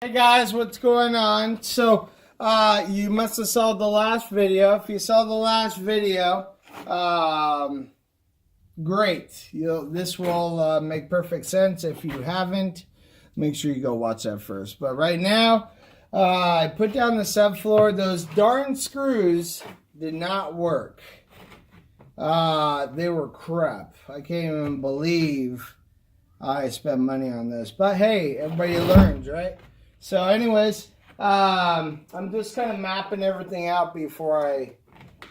Hey guys, what's going on? So, you must have saw the last video. If you saw the last video, great. This will make perfect sense. If you haven't, make sure you go watch that first. But right now, I put down the subfloor. Those darn screws did not work. They were crap. I can't even believe I spent money on this. But hey, everybody learns, right? So anyways, I'm just kind of mapping everything out before I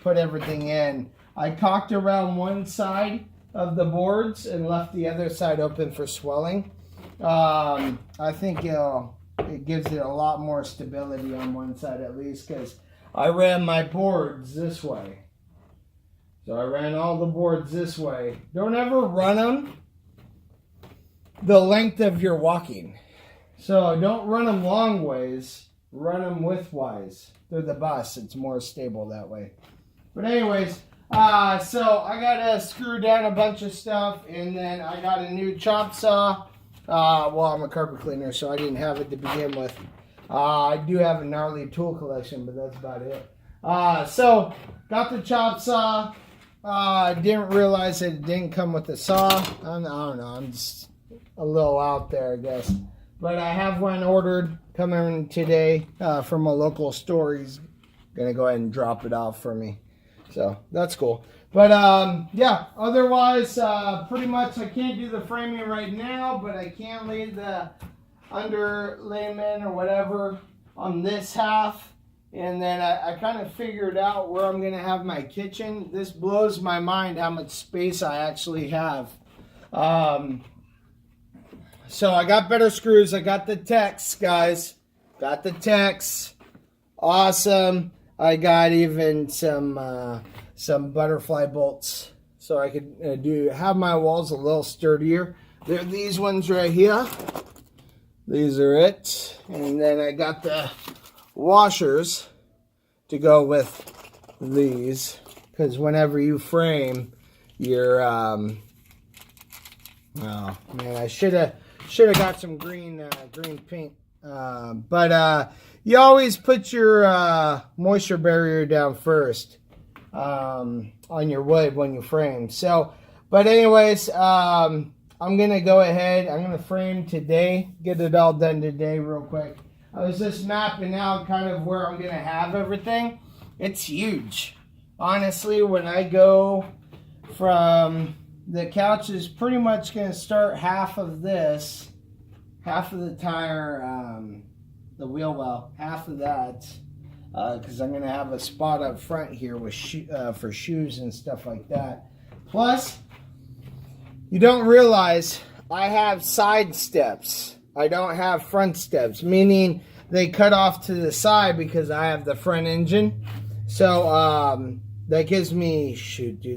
put everything in. I caulked around one side of the boards and left the other side open for swelling. I think it gives it a lot more stability on one side at least, because I ran my boards this way. So I ran all the boards this way. Don't ever run them the length of your walking. So don't run them long ways, run them widthwise through the bus. It's more stable that way. But anyways, so I got to screw down a bunch of stuff, and then I got a new chop saw. Well, I'm a carpet cleaner, so I didn't have it to begin with. I do have a gnarly tool collection, but that's about it. So got the chop saw. Didn't realize that it didn't come with the saw. I don't know. I'm just a little out there, I guess. But I have one ordered coming today from a local store. He's going to go ahead and drop it off for me. So that's cool. But yeah, otherwise, pretty much I can't do the framing right now, but I can lay the underlayment or whatever on this half. And then I kind of figured out where I'm going to have my kitchen. This blows my mind how much space I actually have. So I got better screws. I got the Teks, guys. Got the Teks. Awesome. I got even some butterfly bolts, so I could have my walls a little sturdier. They're these ones right here. These are it. And then I got the washers to go with these, because whenever you frame your oh man, I should have got some green paint, but you always put your moisture barrier down first on your wood when you frame. So but anyways, I'm gonna go ahead, I'm gonna frame today, get it all done today real quick. I was just mapping out kind of where I'm gonna have everything. It's huge, honestly. When I go from the couch is pretty much going to start half of this, half of the tire, the wheel well, half of that, because I'm going to have a spot up front here with for shoes and stuff like that. Plus, you don't realize I have side steps. I don't have front steps, meaning they cut off to the side because I have the front engine. So, that gives me,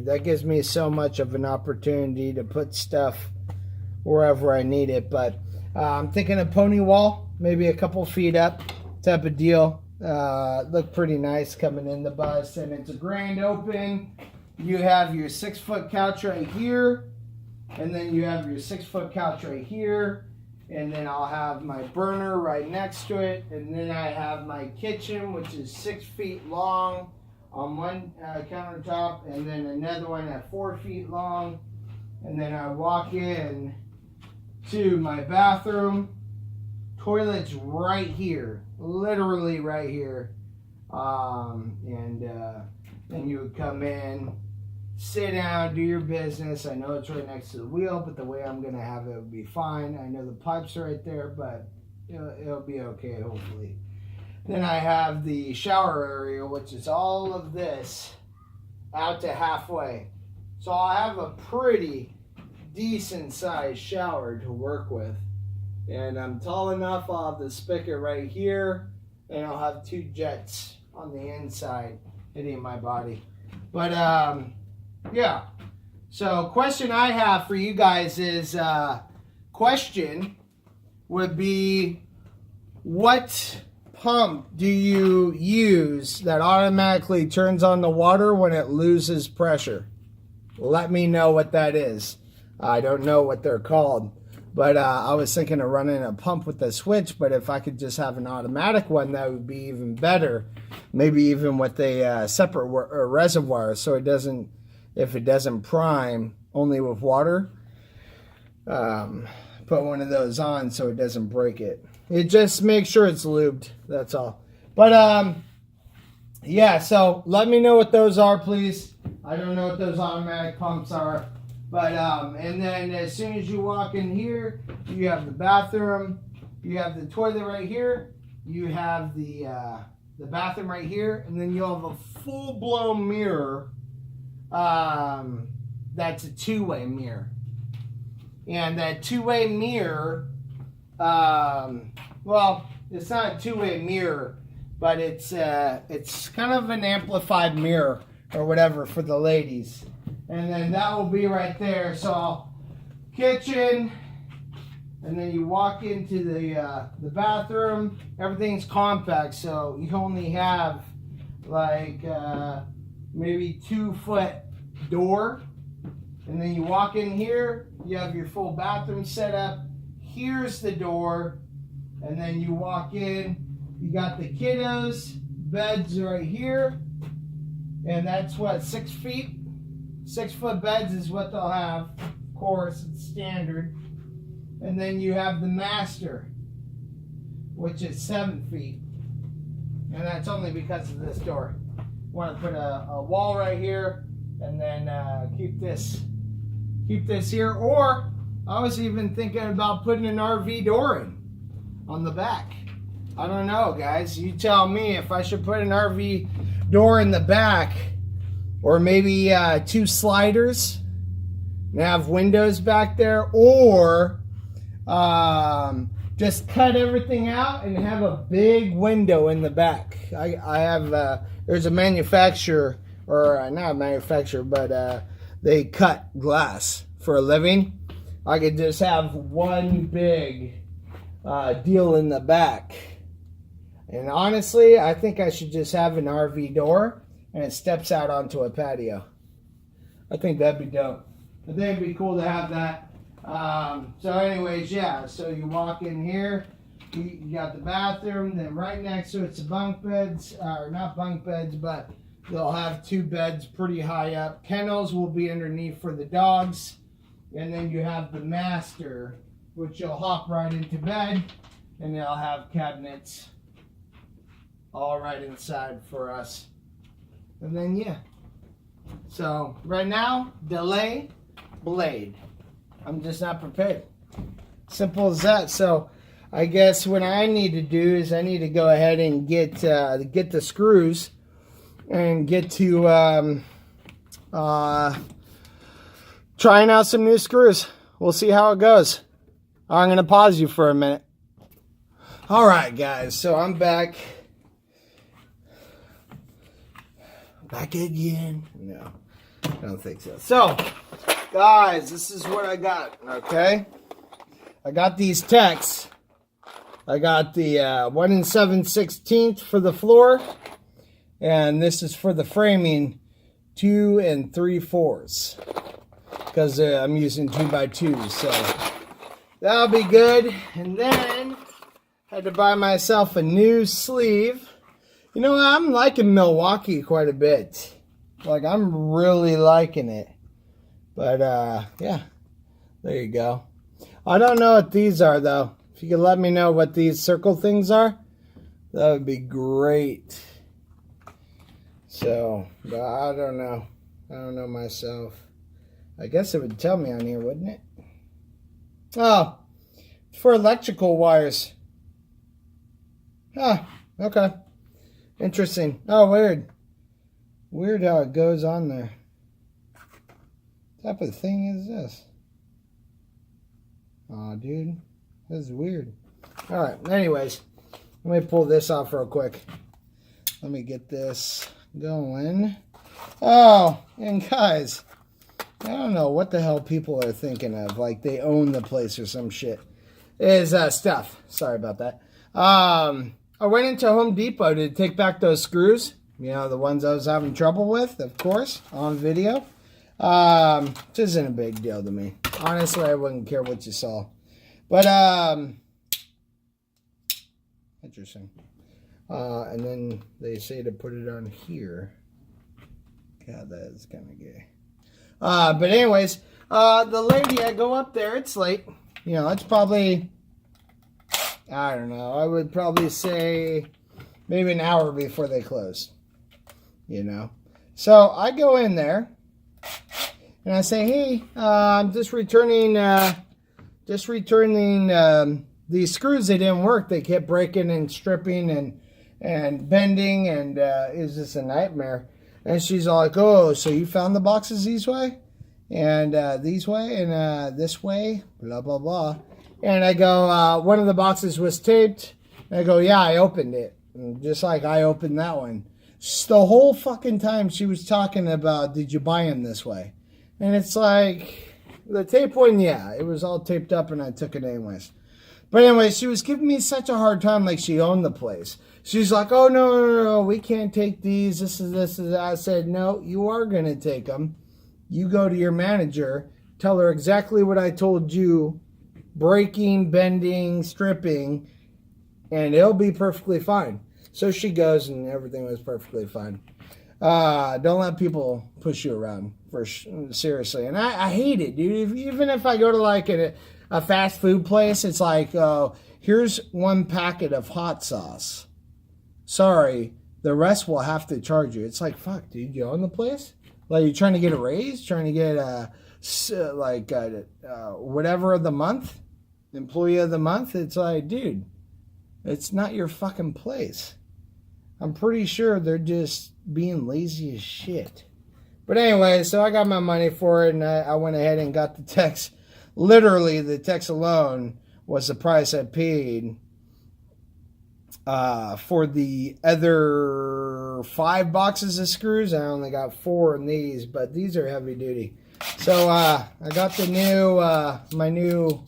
that gives me so much of an opportunity to put stuff wherever I need it. But I'm thinking a pony wall, maybe a couple feet up type of deal. Look pretty nice coming in the bus. And it's a grand open. You have your 6-foot couch right here. And then you have your 6-foot couch right here. And then I'll have my burner right next to it. And then I have my kitchen, which is 6 feet long on one countertop, and then another one at 4 feet long. And then I walk in to my bathroom. Toilet's right here, literally right here. And then you would come in, sit down, do your business. I know it's right next to the wheel, but the way I'm going to have it will be fine. I know the pipes are right there, but it'll be okay, hopefully. Then I have the shower area, which is all of this out to halfway. So I'll have a pretty decent sized shower to work with. And I'm tall enough, I'll have the spigot right here, and I'll have 2 jets on the inside hitting my body. But yeah. So question I have for you guys is, question would be, what pump do you use that automatically turns on the water when it loses pressure? Let me know what that is. I don't know what they're called. But I was thinking of running a pump with the switch, but if I could just have an automatic one, that would be even better. Maybe even with a separate reservoir, so it doesn't, if it doesn't prime only with water, put one of those on so it doesn't break it. It just makes sure it's lubed, that's all. But yeah, so let me know what those are, please. I don't know what those automatic pumps are. But, and then as soon as you walk in here, you have the bathroom, you have the toilet right here, you have the bathroom right here, and then you'll have a full-blown mirror, that's a two-way mirror. And that two-way mirror, well, it's not a two-way mirror, but it's kind of an amplified mirror or whatever for the ladies. And then that will be right there. So kitchen, and then you walk into the bathroom. Everything's compact, so you only have like maybe 2 foot door. And then you walk in here, you have your full bathroom set up. Here's the door, and then you walk in. You got the kiddos, beds right here, and that's what, 6 feet? 6 foot beds is what they'll have. Of course, it's standard. And then you have the master, which is 7 feet. And that's only because of this door. Want to put a wall right here, and then keep this here. Or I was even thinking about putting an RV door in on the back. I don't know, guys. You tell me if I should put an RV door in the back. Or maybe 2 sliders and have windows back there, or just cut everything out and have a big window in the back. I have, there's a manufacturer, or not a manufacturer, but they cut glass for a living. I could just have one big deal in the back. And honestly, I think I should just have an RV door and it steps out onto a patio. I think that'd be dope. I think it'd be cool to have that. So anyways, yeah, so you walk in here, you got the bathroom, then right next to it's the bunk beds, or not bunk beds, but they'll have 2 beds pretty high up. Kennels will be underneath for the dogs. And then you have the master, which you'll hop right into bed, and they'll have cabinets all right inside for us. And then, yeah. So, right now, delay, blade. I'm just not prepared. Simple as that. So, I guess what I need to do is I need to go ahead and get the screws and get to trying out some new screws. We'll see how it goes. I'm going to pause you for a minute. All right, guys. So, I'm back. Back again. No, I don't think so. So, guys, this is what I got, okay? I got these Teks. I got the 1 7/16 for the floor. And this is for the framing, 2 3/4. Because I'm using 2x2s, so that'll be good. And then, had to buy myself a new sleeve. You know, I'm liking Milwaukee quite a bit. Like, I'm really liking it. But, yeah. There you go. I don't know what these are, though. If you could let me know what these circle things are, that would be great. So, but I don't know. I don't know myself. I guess it would tell me on here, wouldn't it? Oh, for electrical wires. Ah, okay. Interesting. Oh, weird. Weird how it goes on there. What type of thing is this? Aw, dude. This is weird. Alright, anyways. Let me pull this off real quick. Let me get this going. Oh, and guys, I don't know what the hell people are thinking of. Like they own the place or some shit. Is stuff. Sorry about that. I went into Home Depot to take back those screws. You know, the ones I was having trouble with, of course, on video. Which isn't a big deal to me. Honestly, I wouldn't care what you saw. But, interesting. And then they say to put it on here. God, that is kind of gay. But anyways, the lady, I go up there. It's late. You know, it's probably, I don't know. I would probably say maybe an hour before they close. You know. So I go in there. And I say, hey, I'm just returning these screws. They didn't work. They kept breaking and stripping and bending, and it was just a nightmare. And she's all like, oh, so you found the boxes these way? And these way, and this way, blah, blah, blah. And I go, one of the boxes was taped. And I go, yeah, I opened it. And just like I opened that one. The whole fucking time she was talking about, did you buy them this way? And it's like, the tape one, yeah, it was all taped up and I took it anyways. But anyway, she was giving me such a hard time like she owned the place. She's like, oh, no, we can't take these. This is that. I said, no, you are going to take them. You go to your manager, tell her exactly what I told you, breaking, bending, stripping, and it'll be perfectly fine. So she goes and everything was perfectly fine. Don't let people push you around, seriously. And I hate it, dude. Even if I go to like a fast food place, it's like, here's one packet of hot sauce. Sorry, the rest will have to charge you. It's like, fuck, dude, you own the place? Like, you're trying to get a raise? Trying to get whatever of the month? Employee of the month? It's like, dude, it's not your fucking place. I'm pretty sure they're just being lazy as shit. But anyway, so I got my money for it, and I went ahead and got the Teks. Literally, the Teks alone was the price I paid for the other 5 boxes of screws. I only got 4 in these, but these are heavy duty. So I got the new my new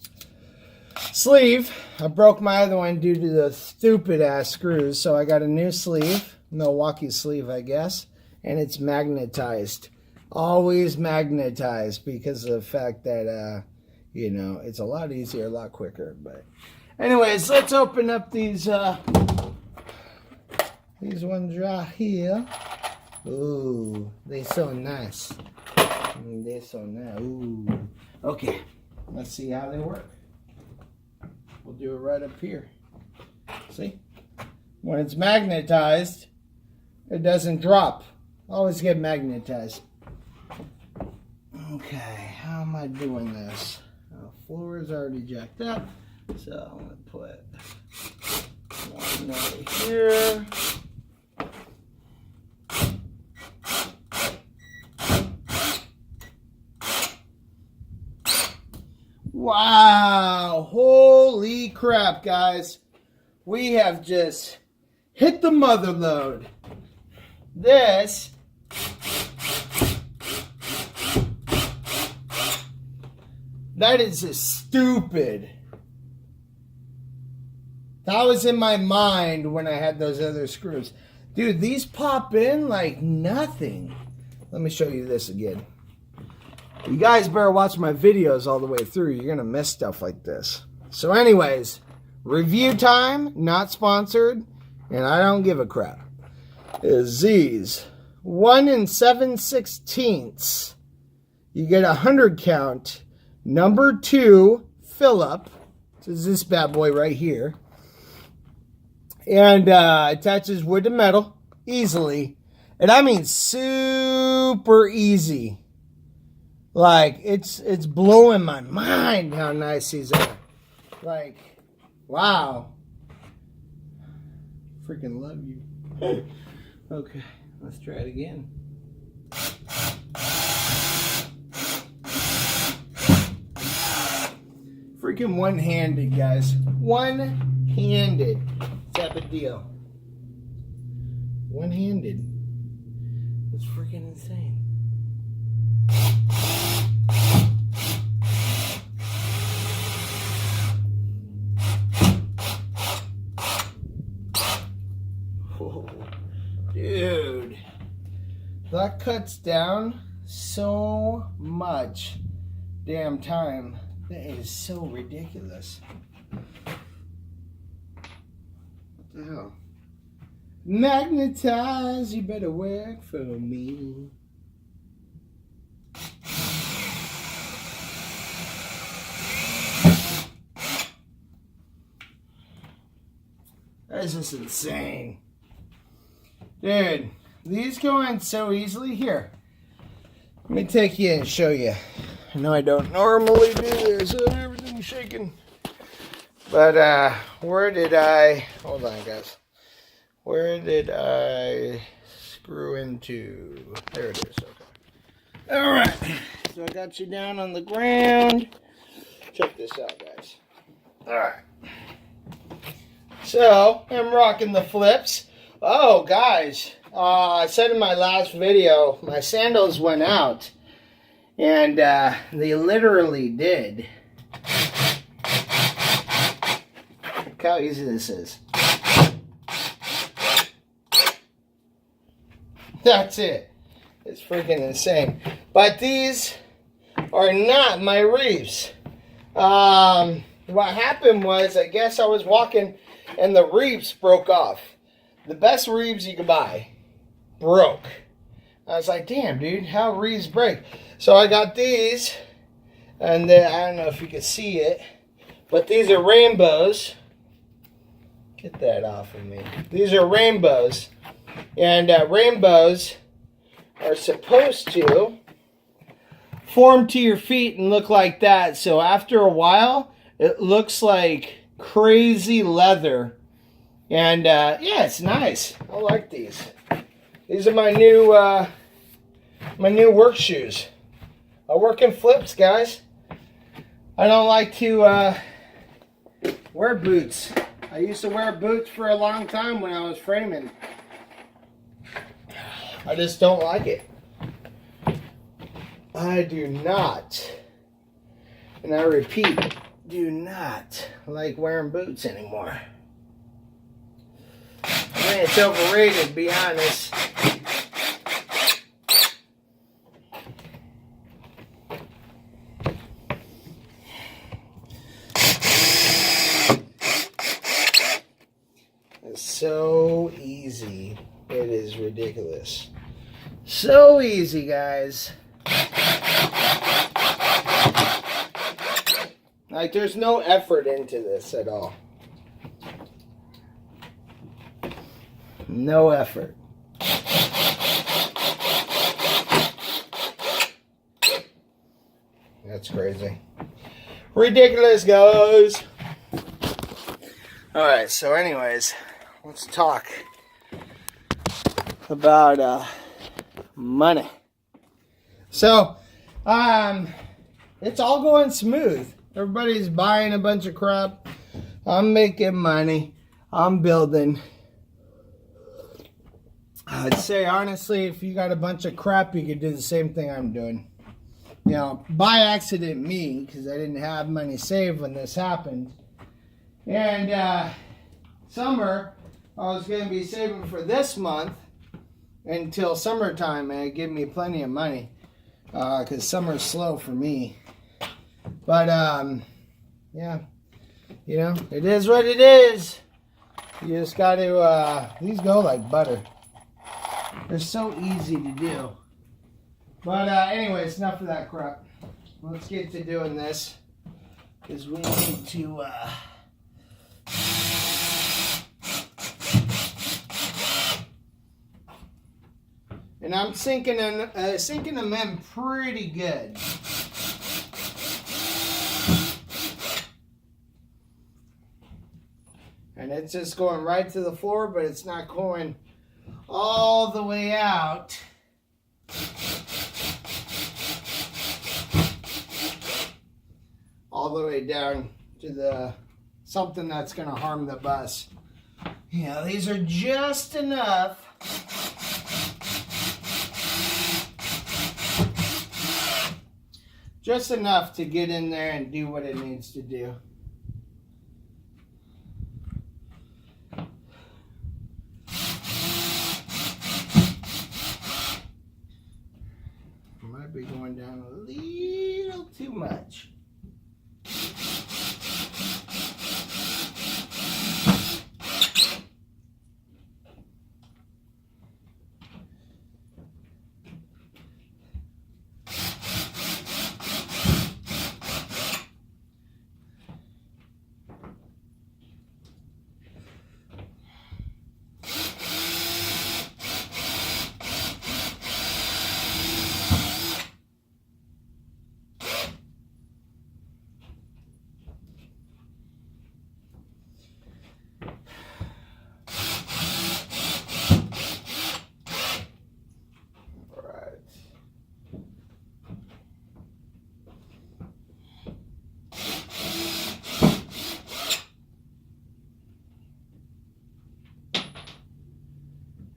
sleeve. I broke my other one due to the stupid ass screws, so I got a new sleeve, Milwaukee sleeve, I guess, and it's magnetized. Always magnetized because of the fact that you know, it's a lot easier, a lot quicker. But anyways, let's open up these ones right here. Ooh, they're so nice. They're so nice. Ooh. Okay, let's see how they work. We'll do it right up here. See? When it's magnetized, it doesn't drop. Always get magnetized. Okay, how am I doing this? The floor is already jacked up, so I'm going to put one over here. Wow, holy crap, guys. We have just hit the mother load. This that is just stupid. That was in my mind when I had those other screws. Dude, these pop in like nothing. Let me show you this again. You guys better watch my videos all the way through. You're going to miss stuff like this. So anyways, review time, not sponsored, and I don't give a crap. Is these 1 7/16. You get a 100 count. Number 2 fill up. This is this bad boy right here. And attaches wood to metal easily. And I mean super easy. Like, it's blowing my mind how nice these are. Like, wow. Freaking love you. Okay, let's try it again. Freaking one-handed, guys. One-handed type of deal. One-handed. It's freaking insane. Dude, that cuts down so much damn time. That is so ridiculous. What the hell? Magnetize, you better work for me. This is insane. Dude, these go in so easily. Here, let me take you and show you. I know I don't normally do this. Everything's shaking. But, where did I... Hold on, guys. Where did I screw into? There it is. Okay. All right. So I got you down on the ground. Check this out, guys. All right. So I'm rocking the flips. Oh, guys. I said in my last video, my sandals went out. And they literally did. Look how easy this is. That's it. It's freaking insane. But these are not my reefs. What happened was, I guess I was walking and the reefs broke off. The best reefs you could buy broke. I was like, damn, dude, how reefs break? So I got these, and I don't know if you can see it, but these are rainbows. Get that off of me. These are rainbows. And rainbows are supposed to form to your feet and look like that. So after a while, it looks like crazy leather. And yeah, it's nice. I like these. These are my new work shoes. I work in flips, guys. I don't like to wear boots. I used to wear boots for a long time when I was framing. I just don't like it. I do not, and I repeat, do not like wearing boots anymore. I mean, it's overrated, to be honest. It's so easy. It is ridiculous. So easy, guys. Like, there's no effort into this at all. No effort. That's crazy. Ridiculous, guys. Alright, so anyways, let's talk about money. So, it's all going smooth. Everybody's buying a bunch of crap. I'm making money. I'm building. I'd say, honestly, if you got a bunch of crap, you could do the same thing I'm doing. You know, by accident me, because I didn't have money saved when this happened. And summer, I was going to be saving for this month until summertime, and it gave me plenty of money. Because summer's slow for me. But, yeah, you know, it is what it is. You just got to, these go like butter. They're so easy to do. But, anyways, enough of that crap. Let's get to doing this. Because we need to, and I'm sinking them in pretty good. And it's just going right to the floor, but it's not going all the way out. All the way down to the something that's going to harm the bus. Yeah, these are just enough. Just enough to get in there and do what it needs to do. Might be going down a little too much.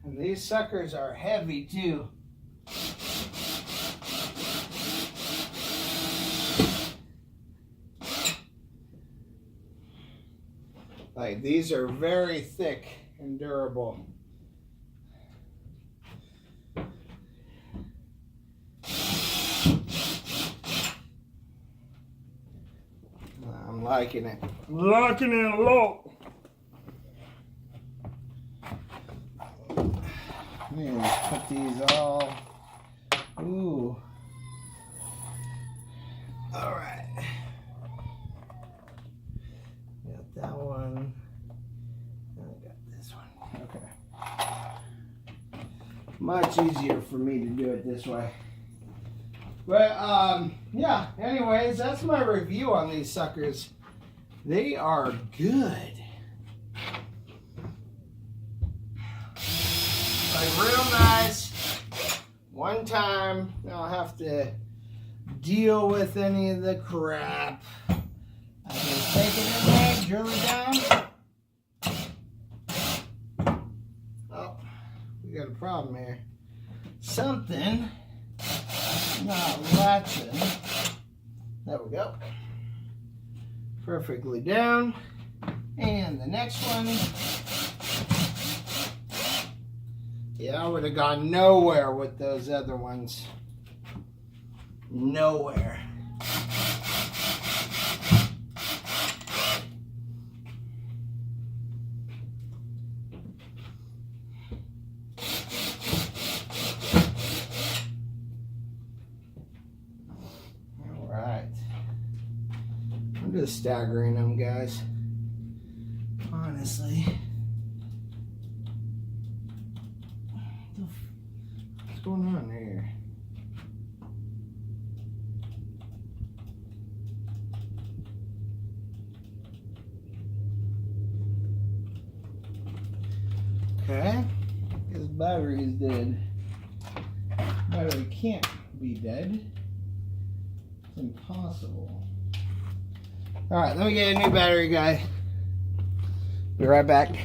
And these suckers are heavy too. Like, these are very thick and durable. I'm liking it. I'm liking it a lot. Man, let's put these all. Ooh. All right. Got that one. And I got this one. Okay. Much easier for me to do it this way. But yeah. Anyways, that's my review on these suckers. They are good. Like, real nice. One time, I don't have to deal with any of the crap. I just take it in there, drill it down. Oh, we got a problem here. Something not latching. There we go. Perfectly down. And the next one. Yeah, I would have gone nowhere with those other ones. Nowhere. All right. I'm just staggering them, guys. Honestly. What's going on here? Okay. His battery is dead. Battery can't be dead. It's impossible. Alright, let me get a new battery, guy. Be right back.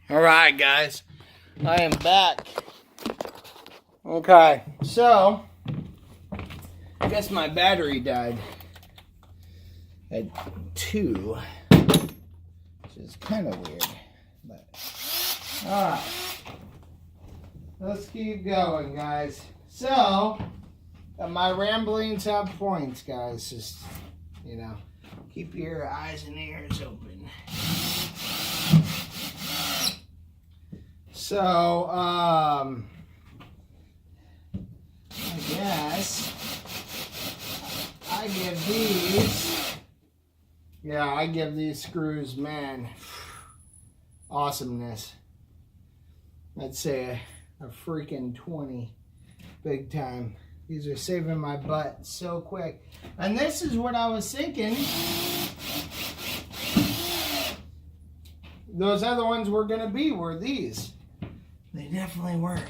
Alright, guys. I am back. Okay, so I guess my battery died at 2, which is kind of weird. But alright, let's keep going, guys. So my ramblings have points, guys. Just, you know, keep your eyes and ears open. So I guess I give these, yeah, I give these screws, man, awesomeness. I'd say a freaking 20, big time. These are saving my butt so quick. And this is what I was thinking. Those other ones were gonna be were these. They definitely weren't.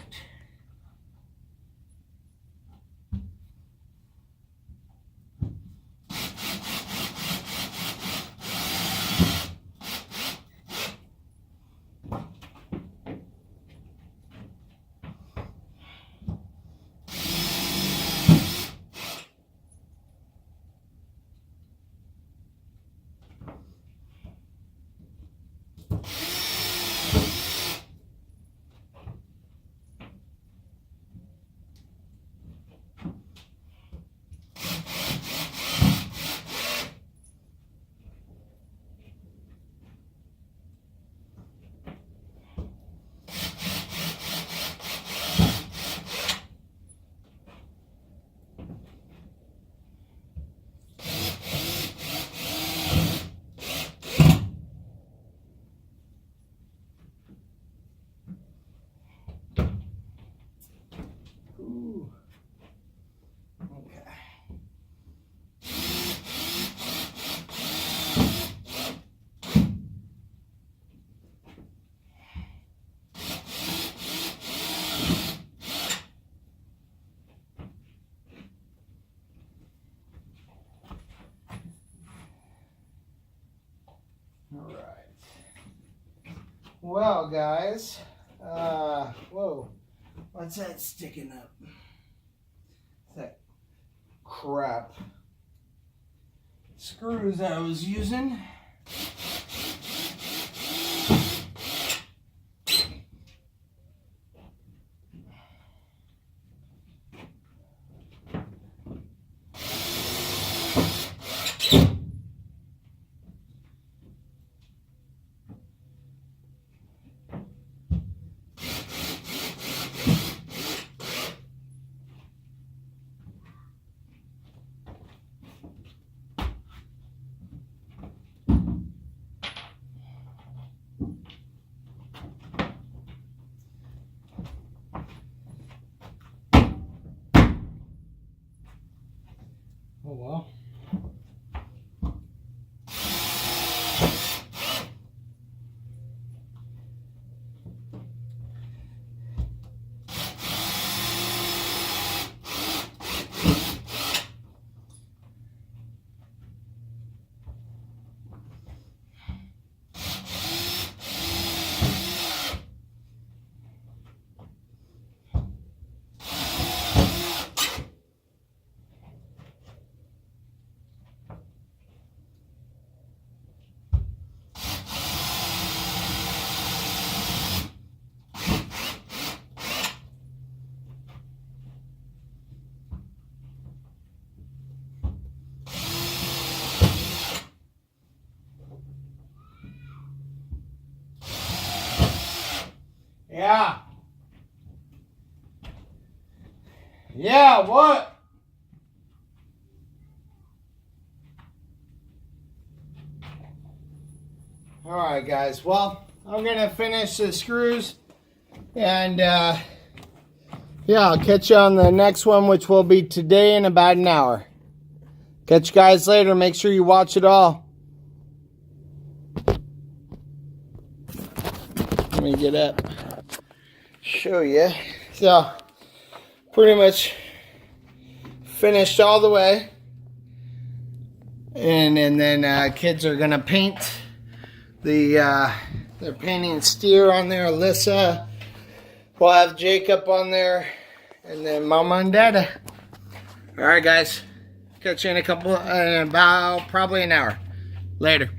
All right. Well, guys, whoa, what's that sticking up? That crap screws I was using. Oh well. Yeah. Yeah, what? Alright, guys. Well, I'm going to finish the screws. And, yeah, I'll catch you on the next one, which will be today in about an hour. Catch you guys later. Make sure you watch it all. Let me get up. Show you. So, pretty much finished all the way. And then kids are going to paint they're painting Steer on there, Alyssa. We'll have Jacob on there. And then Mama and Dada. Alright, guys. Catch you in about probably an hour. Later.